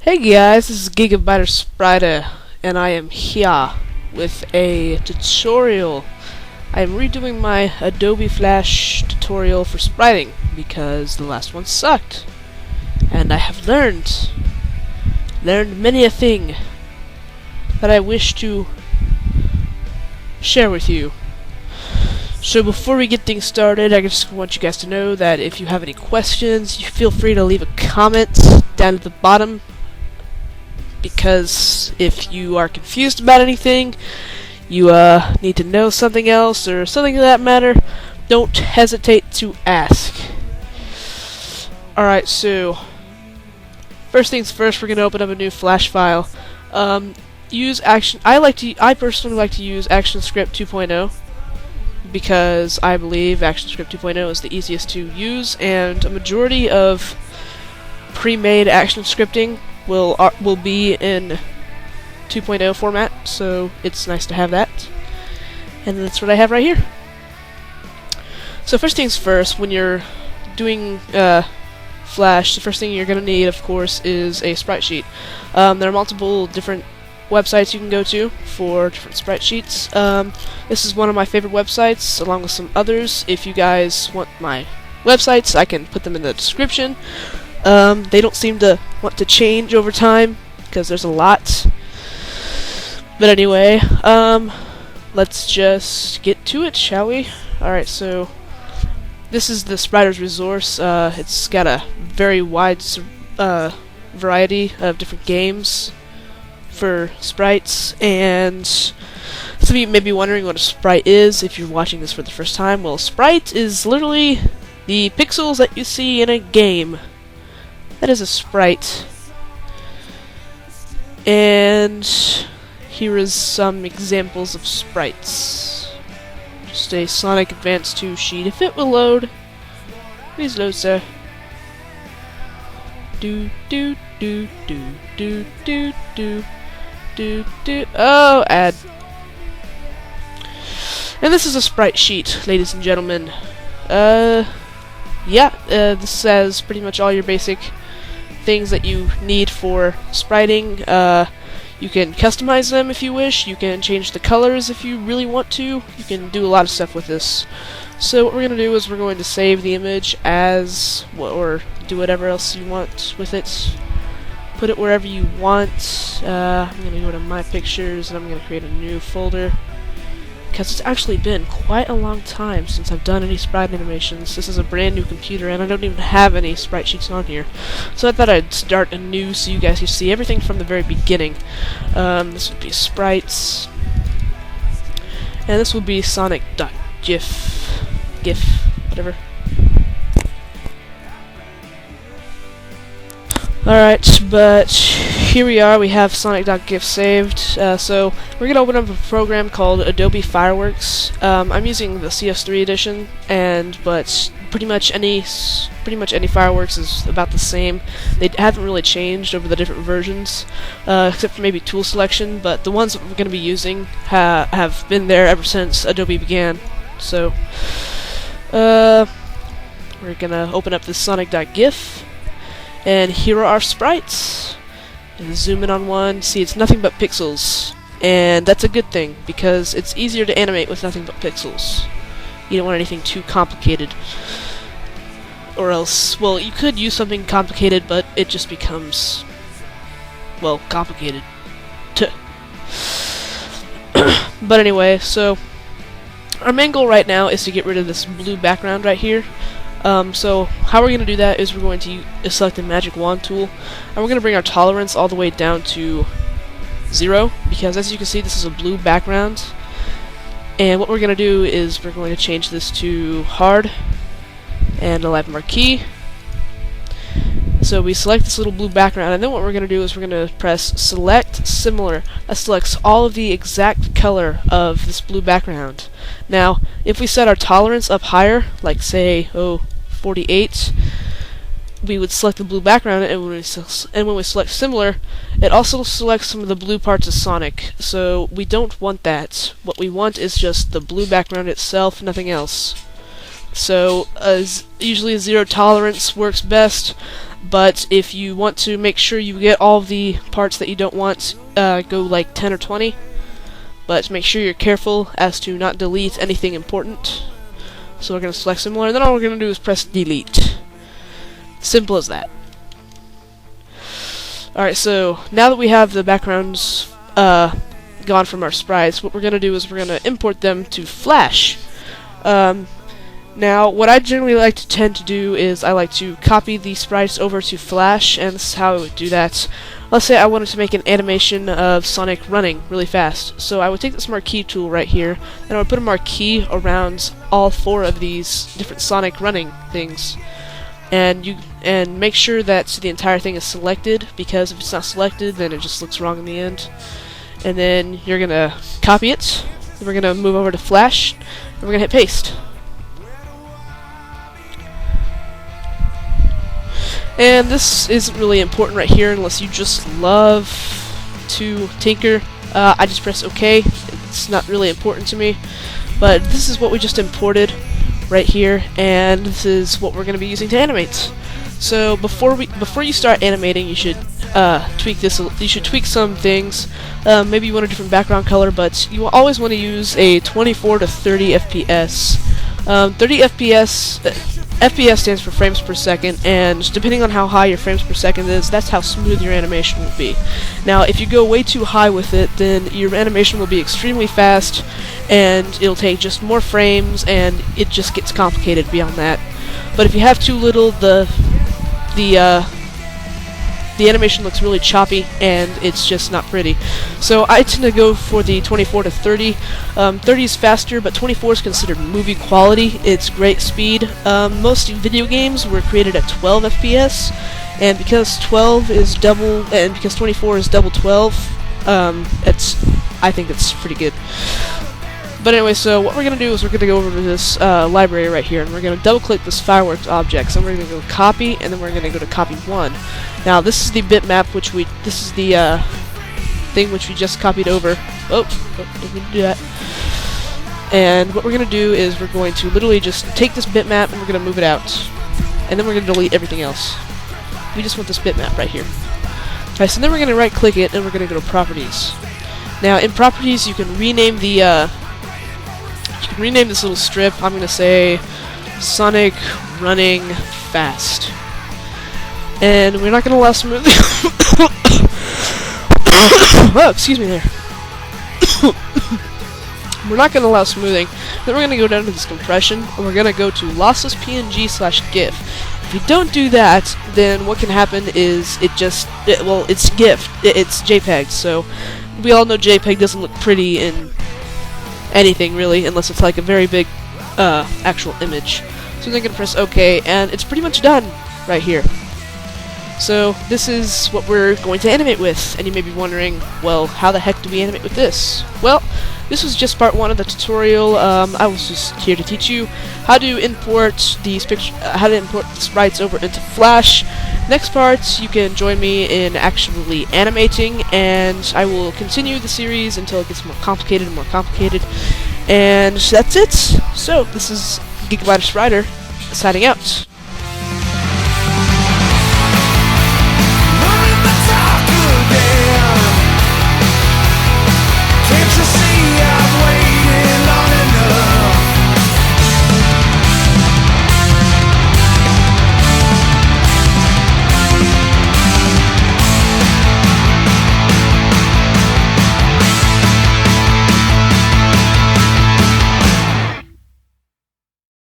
Hey guys, this is Gigabyterspriter, and I am here with a tutorial. I'm redoing my Adobe Flash tutorial for spriting because the last one sucked, and I have learned many a thing that I wish to share with you. So before we get things started, I just want you guys to know that if you have any questions, you feel free to leave a comment down at the bottom. Because if you are confused about anything, you need to know something else or something of that matter, don't hesitate to ask. Alright, so first things first, we're gonna open up a new Flash file. Use Action. I personally like to use ActionScript 2.0 because I believe ActionScript 2.0 is the easiest to use, and a majority of pre-made action scripting will be in 2.0 format, so it's nice to have that. And that's what I have right here. So first things first, when you're doing Flash, the first thing you're going to need, of course, is a sprite sheet. There are multiple different websites you can go to for different sprite sheets. This is one of my favorite websites, along with some others. If you guys want my websites, I can put them in the description. They don't seem to want to change over time because there's a lot. But anyway, let's just get to it, shall we? Alright, so this is the Spriter's resource. It's got a very wide variety of different games for sprites, and some of you may be wondering what a sprite is if you're watching this for the first time. Well, a sprite is literally the pixels that you see in a game. That is a sprite. And here is some examples of sprites. Just a Sonic Advance 2 sheet. If it will load, please load, sir. Do do do do do do do do do. Oh, ad. And this is a sprite sheet, ladies and gentlemen. Yeah, this has pretty much all your basic things that you need for spriting. You can customize them if you wish. You can change the colors if you really want to. You can do a lot of stuff with this. So what we're going to do is we're going to save the image as, or do whatever else you want with it. Put it wherever you want. I'm going to go to My Pictures, and I'm going to create a new folder. Because it's actually been quite a long time since I've done any sprite animations. This is a brand new computer, and I don't even have any sprite sheets on here. So I thought I'd start anew so you guys can see everything from the very beginning. This would be sprites. And this would be Sonic.gif. GIF, whatever. Alright, but here we are, we have Sonic.gif saved. So we're going to open up a program called Adobe Fireworks. I'm using the CS3 edition, but pretty much any fireworks is about the same. They haven't really changed over the different versions, except for maybe tool selection, but the ones that we're going to be using have been there ever since Adobe began. So we're going to open up this Sonic.gif. And here are our sprites. And zoom in on one. See, it's nothing but pixels. And that's a good thing, because it's easier to animate with nothing but pixels. You don't want anything too complicated. Or else, well, you could use something complicated, but it just becomes, well, complicated. But anyway, so our main goal right now is to get rid of this blue background right here. So how we're going to do that is we're going to select the magic wand tool, and we're going to bring our tolerance all the way down to 0, because as you can see this is a blue background, and what we're going to do is we're going to change this to hard and a live marquee. So we select this little blue background, and then what we're going to do is we're going to press select similar. That selects all of the exact color of this blue background. Now if we set our tolerance up higher, like say 48, we would select the blue background, and when we select similar, it also selects some of the blue parts of Sonic. So we don't want that. What we want is just the blue background itself, nothing else. So usually 0 tolerance works best. But if you want to make sure you get all of the parts that you don't want, go like 10 or 20. But make sure you're careful as to not delete anything important. So we're going to select similar, and then all we're going to do is press delete. Simple as that. Alright, so now that we have the backgrounds gone from our sprites, what we're going to do is we're going to import them to Flash. Now, what I generally like to tend to do is I like to copy the sprites over to Flash, and this is how I would do that. Let's say I wanted to make an animation of Sonic running really fast. So I would take this marquee tool right here, and I would put a marquee around all 4 of these different Sonic running things. And make sure that the entire thing is selected, because if it's not selected, then it just looks wrong in the end. And then you're gonna copy it, then we're gonna move over to Flash, and we're gonna hit paste. And this isn't really important right here unless you just love to tinker. I just press OK. It's not really important to me, but this is what we just imported right here, and this is what we're going to be using to animate. So before you start animating, you should tweak this. You should tweak some things. Maybe you want a different background color, but you always want to use a 24 to 30 FPS. 30 FPS. FPS stands for frames per second, and depending on how high your frames per second is, that's how smooth your animation will be. Now, if you go way too high with it, then your animation will be extremely fast, and it'll take just more frames, and it just gets complicated beyond that. But if you have too little, the animation looks really choppy, and it's just not pretty. So I tend to go for the 24 to 30. 30 is faster, but 24 is considered movie quality. It's great speed. Most video games were created at 12 FPS, and because 12 is double, and because 24 is double 12, I think it's pretty good. But anyway, so what we're going to do is we're going to go over to this library right here, and we're going to double-click this fireworks object. So we're going to go copy, and then we're going to go to copy 1. Now, this is the bitmap, this is the thing which we just copied over. Oh, didn't do that. And what we're going to do is we're going to literally just take this bitmap, and we're going to move it out. And then we're going to delete everything else. We just want this bitmap right here. Okay, so then we're going to right-click it, and we're going to go to Properties. Now, in Properties, you can rename the rename this little strip. I'm going to say Sonic Running Fast. And we're not going to allow smoothing. Oh, excuse me there. We're not going to allow smoothing. Then we're going to go down to this compression, and we're going to go to lossless PNG/GIF. If you don't do that, then what can happen is it's GIF. It's JPEG. So we all know JPEG doesn't look pretty in anything really, unless it's like a very big actual image. So then I'm gonna press OK, and it's pretty much done right here. So this is what we're going to animate with, and you may be wondering, well, how the heck do we animate with this? Well, this was just part 1 of the tutorial. I was just here to teach you how to import these how to import the sprites over into Flash. Next part, you can join me in actually animating, and I will continue the series until it gets more complicated and more complicated. And that's it. So this is Gigabyterspriter signing out.